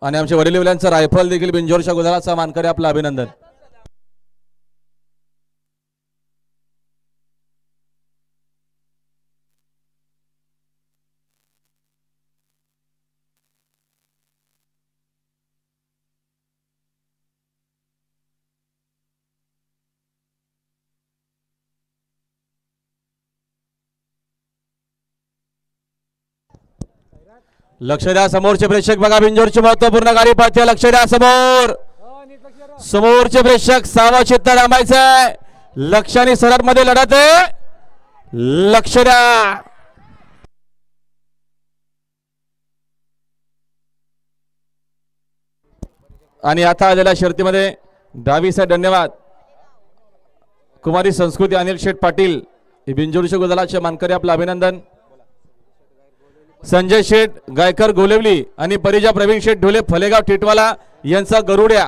आणि आमच्या वडिलविलांचा रायफल देखील बिंजोरच्या गुलालाचा मानकरी आपलं अभिनंदन. लक्ष द्या समोरचे प्रेक्षक बघा बिंजोरची महत्वपूर्ण गाडी पाहते. लक्ष द्या समोर समोरचे प्रेक्षक सावा चित्त थांबायचंय. लक्ष आणि सरळ मध्ये लढत आहे. लक्ष द्या. आणि आता आलेल्या शर्तीमध्ये डावीचा धन्यवाद कुमारी संस्कृती अनिल शेठ पाटील बिंजोरच्या गुलालाचे मानकरी आपलं अभिनंदन. संजय शेठ गायकर गोलेवली आणि परिजा प्रवीण शेठ ढोले फलेगाव टिटवाला यांचा गरुड्या